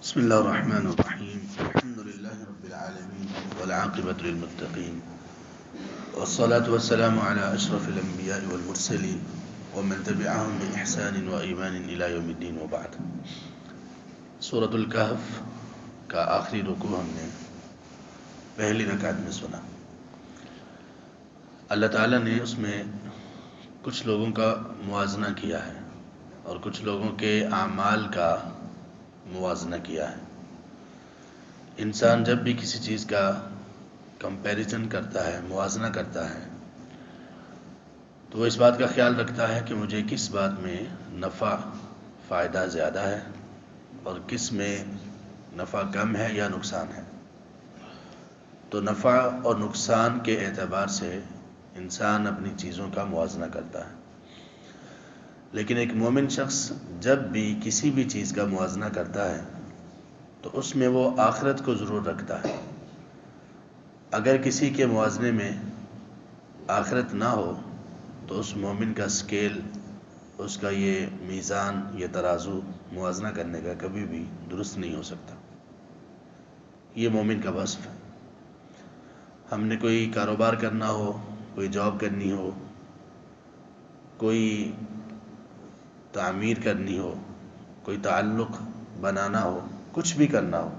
بسم الله الرحمن الرحيم. الحمد لله رب العالمين والعاقبة للمتقين والصلاة والسلام على أشرف الأنبياء والمرسلين ومن تبعهم بإحسان وإيمان إلى يوم الدين وبعد. سورة الکہف کا آخری رکوع ہم نے پہلی رکعت میں سنا. اللہ تعالیٰ نے اس میں کچھ لوگوں کا موازنہ کیا ہے اور کچھ لوگوں کے اعمال کا موازنہ کیا ہے. انسان جب بھی کسی چیز کا کمپیریزن کرتا ہے، موازنہ کرتا ہے، تو وہ اس بات کا خیال رکھتا ہے کہ مجھے کس بات میں نفع فائدہ زیادہ ہے اور کس میں نفع کم ہے یا نقصان ہے. تو نفع اور نقصان کے اعتبار سے انسان اپنی چیزوں کا موازنہ کرتا ہے. لیکن ایک مومن شخص جب بھی کسی بھی چیز کا موازنہ کرتا ہے تو اس میں وہ آخرت کو ضرور رکھتا ہے. اگر کسی کے موازنے میں آخرت نہ ہو تو اس مومن کا سکیل، اس کا یہ میزان، یہ ترازو موازنہ کرنے کا کبھی بھی درست نہیں ہو سکتا. یہ مومن کا وصف ہے. ہم نے کوئی کاروبار کرنا ہو، کوئی جاب کرنی ہو، کوئی تعمیر کرنی ہو، کوئی تعلق بنانا ہو، کچھ بھی کرنا ہو،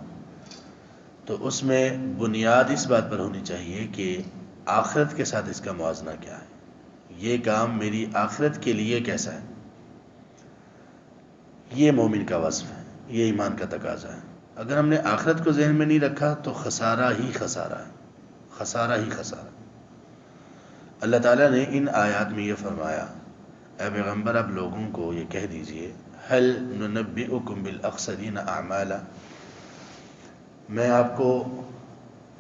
تو اس میں بنیاد اس بات پر ہونی چاہیے کہ آخرت کے ساتھ اس کا موازنہ کیا ہے. یہ کام میری آخرت کے لیے کیسا ہے. یہ مومن کا وصف ہے، یہ ایمان کا تقاضا ہے. اگر ہم نے آخرت کو ذہن میں نہیں رکھا تو خسارہ ہی خسارہ ہے، خسارہ ہی خسارہ. اللہ تعالیٰ نے ان آیات میں یہ فرمایا، اے پیغمبر آپ لوگوں کو یہ کہہ دیجئے، هل ننبئکم بالاخسرین اعمالا، میں آپ کو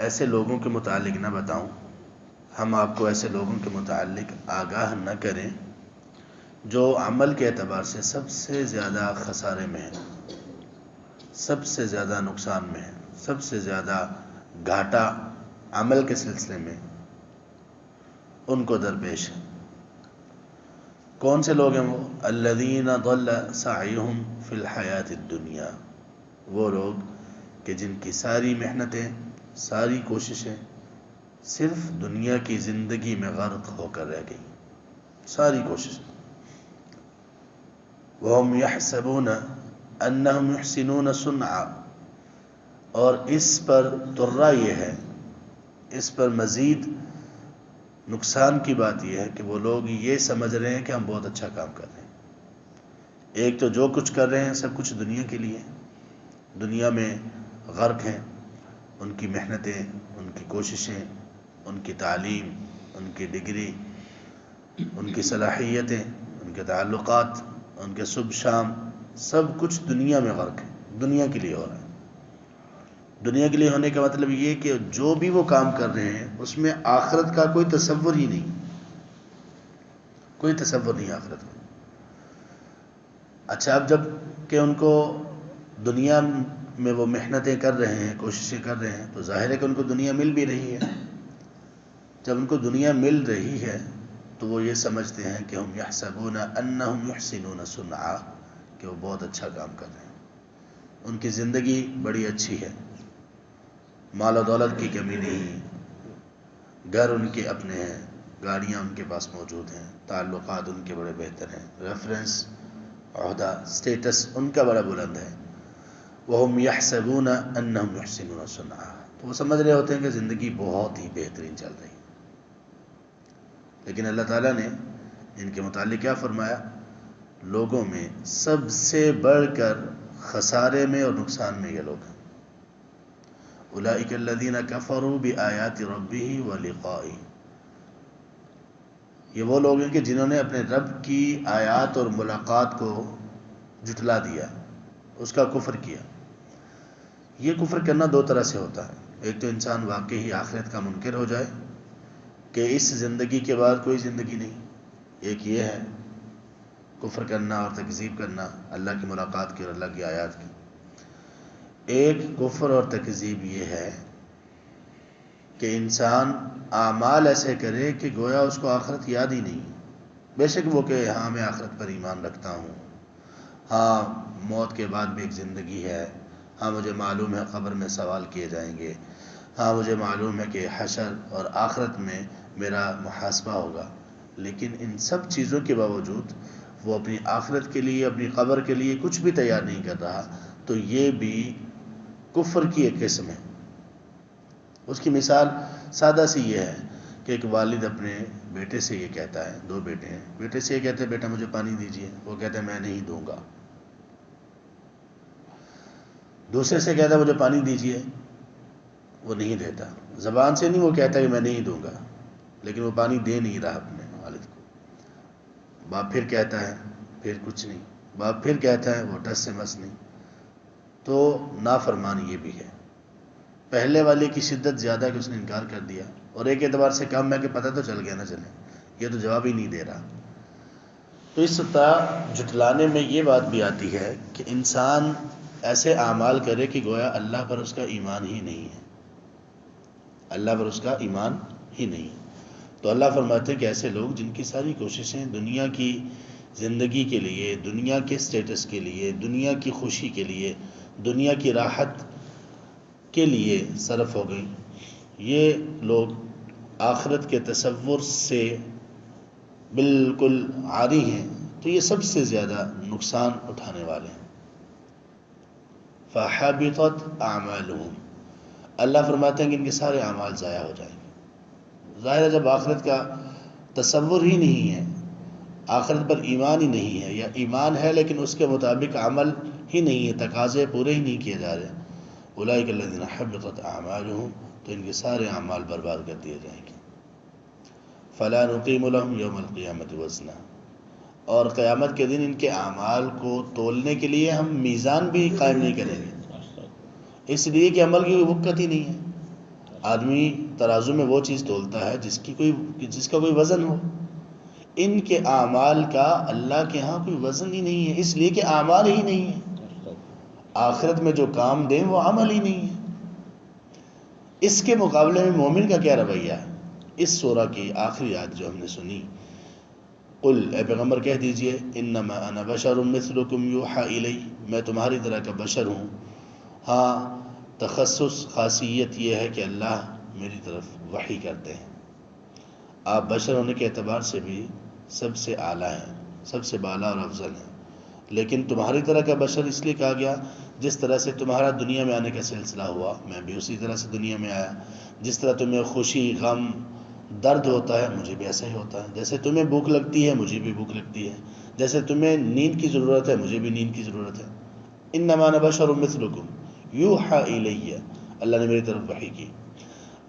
ایسے لوگوں کے متعلق نہ بتاؤں، ہم آپ کو ایسے لوگوں کے متعلق آگاہ نہ کریں جو عمل کے اعتبار سے سب سے زیادہ خسارے میں ہیں، سب سے زیادہ نقصان میں ہیں، سب سے زیادہ گھاٹا عمل کے سلسلے میں ان کو درپیش ہے. کون سے لوگ ہیں وہ؟ الذین ضل سعیہم فی الحیات الدنیا، وہ لوگ کہ جن کی ساری محنتیں، ساری کوششیں صرف دنیا کی زندگی میں غرق ہو کر رہ گئی، ساری کوششیں. وَهُمْ يَحْسَبُونَ أَنَّهُمْ يُحْسِنُونَ صُنْعًا، اور اس پر ترا یہ ہے، اس پر مزید نقصان کی بات یہ ہے کہ وہ لوگ یہ سمجھ رہے ہیں کہ ہم بہت اچھا کام کر رہے ہیں. ایک تو جو کچھ کر رہے ہیں سب کچھ دنیا کے لیے، دنیا میں غرق ہیں. ان کی محنتیں، ان کی کوششیں، ان کی تعلیم، ان کی ڈگری، ان کی صلاحیتیں، ان کے تعلقات، ان کے صبح شام، سب کچھ دنیا میں غرق ہے، دنیا کے لیے ہو رہا ہے. دنیا کے لیے ہونے کا مطلب یہ کہ جو بھی وہ کام کر رہے ہیں اس میں آخرت کا کوئی تصور ہی نہیں، کوئی تصور نہیں آخرت کا. اچھا، اب جب کہ ان کو دنیا میں وہ محنتیں کر رہے ہیں، کوششیں کر رہے ہیں، تو ظاہر ہے کہ ان کو دنیا مل بھی رہی ہے. جب ان کو دنیا مل رہی ہے تو وہ یہ سمجھتے ہیں کہ ہم یحسبون انہم یحسنون صنعا، کہ وہ بہت اچھا کام کر رہے ہیں، ان کی زندگی بڑی اچھی ہے، مال و دولت کی کمی نہیں، گھر ان کے اپنے ہیں، گاڑیاں ان کے پاس موجود ہیں، تعلقات ان کے بڑے بہتر ہیں، ریفرنس، عہدہ، سٹیٹس ان کا بڑا بلند ہے. وَهُمْ يَحْسَبُونَ أَنَّهُمْ يُحْسِنُونَ صُنْعًا، تو وہ سمجھ رہے ہوتے ہیں کہ زندگی بہت ہی بہترین چل رہی ہے. لیکن اللہ تعالیٰ نے ان کے متعلق کیا فرمایا؟ لوگوں میں سب سے بڑھ کر خسارے میں اور نقصان میں یہ لوگ ہیں. اولئک الذین کفروا بآیات ربہ ولقائہ، یہ وہ لوگ ہیں کہ جنہوں نے اپنے رب کی آیات اور ملاقات کو جھٹلا دیا، اس کا کفر کیا. یہ کفر کرنا دو طرح سے ہوتا ہے. ایک تو انسان واقعی آخرت کا منکر ہو جائے کہ اس زندگی کے بعد کوئی زندگی نہیں. ایک یہ ہے کفر کرنا اور تکذیب کرنا اللہ کی ملاقات کی اور اللہ کی آیات کی. ایک کفر اور تکذیب یہ ہے کہ انسان اعمال ایسے کرے کہ گویا اس کو آخرت یاد ہی نہیں. بے شک وہ کہ ہاں میں آخرت پر ایمان رکھتا ہوں، ہاں موت کے بعد بھی ایک زندگی ہے، ہاں مجھے معلوم ہے قبر میں سوال کیے جائیں گے، ہاں مجھے معلوم ہے کہ حشر اور آخرت میں میرا محاسبہ ہوگا، لیکن ان سب چیزوں کے باوجود وہ اپنی آخرت کے لیے، اپنی قبر کے لیے کچھ بھی تیار نہیں کر رہا، تو یہ بھی کفر کی ایک قسم ہے۔ اس کی مثال سادہ سی یہ ہے کہ ایک والد اپنے بیٹے سے یہ کہتا ہے، دو بیٹے ہیں، بیٹے سے یہ کہتے ہیں بیٹا مجھے پانی دیجیے، وہ کہتا ہے میں نہیں دوں گا۔ دوسرے سے کہتا ہے مجھے پانی دیجیے، وہ نہیں دیتا، زبان سے نہیں وہ کہتا کہ میں نہیں دوں گا، لیکن وہ پانی دے نہیں رہا اپنے والد کو۔ باپ پھر کہتا ہے، پھر کچھ نہیں، باپ پھر کہتا ہے، وہ ٹس سے مس نہیں۔ تو نافرمان یہ بھی ہے، پہلے والے کی شدت زیادہ کہ اس نے انکار کر دیا، اور ایک اعتبار سے کم ہے کہ پتہ تو چل گیا نہ چلے، یہ تو جواب ہی نہیں دے رہا۔ تو اس طرح جھٹلانے میں یہ بات بھی آتی ہے کہ انسان ایسے اعمال کرے کہ گویا اللہ پر اس کا ایمان ہی نہیں ہے، اللہ پر اس کا ایمان ہی نہیں ہے۔ تو اللہ فرماتے ہیں کہ ایسے لوگ جن کی ساری کوششیں دنیا کی زندگی کے لیے، دنیا کے سٹیٹس کے لیے، دنیا کی خوشی کے لیے، دنیا کی راحت کے لیے صرف ہو گئی، یہ لوگ آخرت کے تصور سے بالکل عاری ہیں، تو یہ سب سے زیادہ نقصان اٹھانے والے ہیں۔ فَحَبِطَتْ أَعْمَالُهُمْ، اللہ فرماتے ہیں کہ ان کے سارے اعمال ضائع ہو جائیں گے۔ ظاہر ہے جب آخرت کا تصور ہی نہیں ہے، آخرت پر ایمان ہی نہیں ہے، یا ایمان ہے لیکن اس کے مطابق عمل ہی نہیں ہے، تقاضے پورے ہی نہیں کیے جا رہے، اولئک الذین حبطت اعمالهم، تو ان کے سارے اعمال برباد کر دیے جائیں گے۔ فلا نقیم لهم یوم القیامت وزنا، اور قیامت کے دن ان کے اعمال کو تولنے کے لیے ہم میزان بھی قائم نہیں کریں گے، اس لیے کہ عمل کی کوئی وقت ہی نہیں ہے۔ آدمی ترازو میں وہ چیز تولتا ہے جس کا کوئی وزن ہو، ان کے اعمال کا اللہ کے ہاں کوئی وزن ہی نہیں ہے، اس لیے کہ اعمال ہی نہیں ہے، آخرت میں جو کام دیں وہ عمل ہی نہیں ہے۔ اس کے مقابلے میں مومن کا کیا رویہ ہے؟ اس سورہ کی آخری آیت جو ہم نے سنی، قل، اے پیغمبر کہہ دیجئے، انما انا بشر مثلکم یوحی الی، میں تمہاری طرح کا بشر ہوں، ہاں تخصص خاصیت یہ ہے کہ اللہ میری طرف وحی کرتے ہیں۔ آپ بشر ہونے کے اعتبار سے بھی سب سے اعلیٰ ہیں، سب سے بالا اور افضل ہیں، لیکن تمہاری طرح کا بشر اس لیے کہا گیا جس طرح سے تمہارا دنیا میں آنے کا سلسلہ ہوا، میں بھی اسی طرح سے دنیا میں آیا، جس طرح تمہیں خوشی، غم، درد ہوتا ہے مجھے بھی ایسا ہی ہوتا ہے، جیسے تمہیں بھوک لگتی ہے مجھے بھی بھوک لگتی ہے، جیسے تمہیں نیند کی ضرورت ہے مجھے بھی نیند کی ضرورت ہے۔ انما انا بشر مثلکم یوحی الی، اللہ نے میری طرف وحی کی۔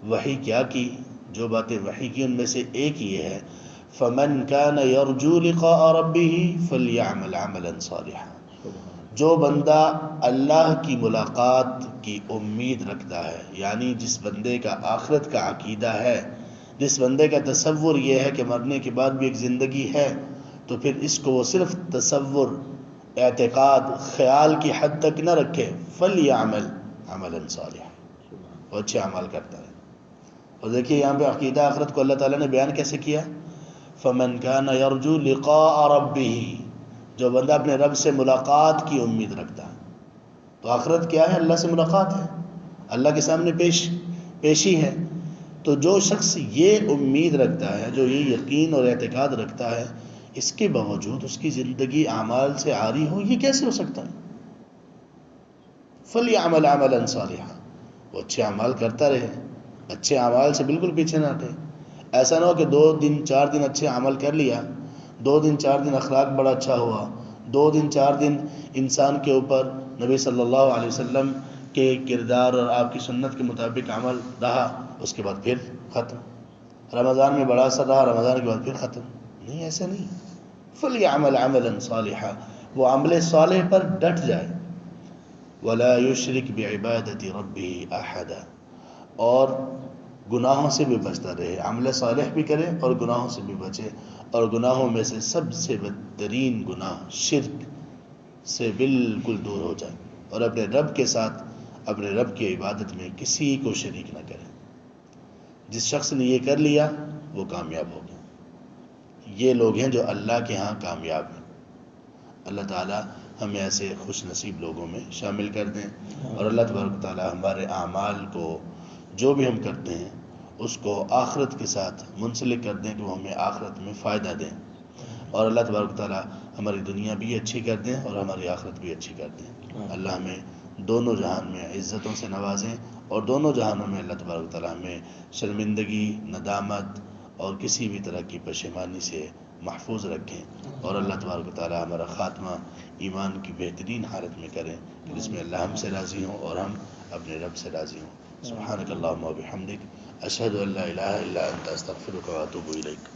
وحی کیا کی؟ جو باتیں وحی کی ان میں سے ایک یہ ہے، فَمَنْ كَانَ يَرْجُو لِقَاءَ رَبِّهِ فَلْيَعْمَلْ عَمَلًا صَالِحًا، جو بندہ اللہ کی ملاقات کی امید رکھتا ہے، یعنی جس بندے کا آخرت کا عقیدہ ہے، جس بندے کا تصور یہ ہے کہ مرنے کے بعد بھی ایک زندگی ہے، تو پھر اس کو وہ صرف تصور، اعتقاد، خیال کی حد تک نہ رکھے، فَلْيَعْمَلْ عَمَلًا صَالِحًا، وہ اچھے اعمال کرتا ہے۔ اور دیکھیے یہاں پہ عقیدہ آخرت کو اللہ تعالیٰ نے بیان کیسے کیا، فَمَنْ كَانَ يَرْجُو لِقَاءَ رَبِّهِ، جو بندہ اپنے رب سے ملاقات کی امید رکھتا ہے۔ تو آخرت کیا ہے؟ اللہ سے ملاقات ہے، اللہ کے سامنے پیشی ہے۔ تو جو شخص یہ امید رکھتا ہے، جو یہ یقین اور اعتقاد رکھتا ہے، اس کے باوجود اس کی زندگی اعمال سے عاری ہو، یہ کیسے ہو سکتا ہے؟ فَلْيَعْمَلْ عَمَلًا صَالِحًا، وہ اچھے اعمال کرتا رہے، اچھے اعمال سے بالکل پیچھے نہ ہٹے۔ ایسا نہ ہو کہ 2 دن 4 دن اچھے عمل کر لیا، 2 دن 4 دن اخلاق بڑا اچھا ہوا، 2 دن 4 دن انسان کے اوپر نبی صلی اللہ علیہ وسلم کے کردار اور آپ کی سنت کے مطابق عمل رہا، اس کے بعد پھر ختم۔ رمضان میں بڑا اثر رہا، رمضان کے بعد پھر ختم۔ نہیں، ایسا نہیں۔ فَلْيَعْمَلْ عَمَلًا صَالِحًا، وہ عمل صالح پر ڈٹ جائے۔ وَلَا يُشْرِكْ بِعِبَادَةِ رَبِّهِ أَحَدًا، اور گناہوں سے بھی بچتا رہے، عمل صالح بھی کرے اور گناہوں سے بھی بچے، اور گناہوں میں سے سب سے بدترین گناہ شرک سے بالکل دور ہو جائے، اور اپنے رب کے ساتھ، اپنے رب کی عبادت میں کسی کو شریک نہ کرے۔ جس شخص نے یہ کر لیا وہ کامیاب ہو گیا۔ یہ لوگ ہیں جو اللہ کے ہاں کامیاب ہیں۔ اللہ تعالی ہمیں ایسے خوش نصیب لوگوں میں شامل کر دیں، اور اللہ تبارک و تعالی ہمارے اعمال کو جو بھی ہم کرتے ہیں اس کو آخرت کے ساتھ منسلک کر دیں کہ وہ ہمیں آخرت میں فائدہ دیں، اور اللہ تبارک و تعالی ہماری دنیا بھی اچھی کر دیں اور ہماری آخرت بھی اچھی کر دیں۔ اللہ ہمیں دونوں جہان میں عزتوں سے نوازیں، اور دونوں جہانوں میں اللہ تبارک و تعالی ہمیں شرمندگی، ندامت اور کسی بھی طرح کی پشیمانی سے محفوظ رکھیں، اور اللہ تبارک و تعالی ہمارا خاتمہ ایمان کی بہترین حالت میں کریں کہ جس میں اللہ ہم سے راضی ہوں اور ہم اپنے رب سے راضی ہوں۔ سبحانک اللہم و بحمدک، اشہد ان لا الہ الا انت، استغفرک و اتوب الیک۔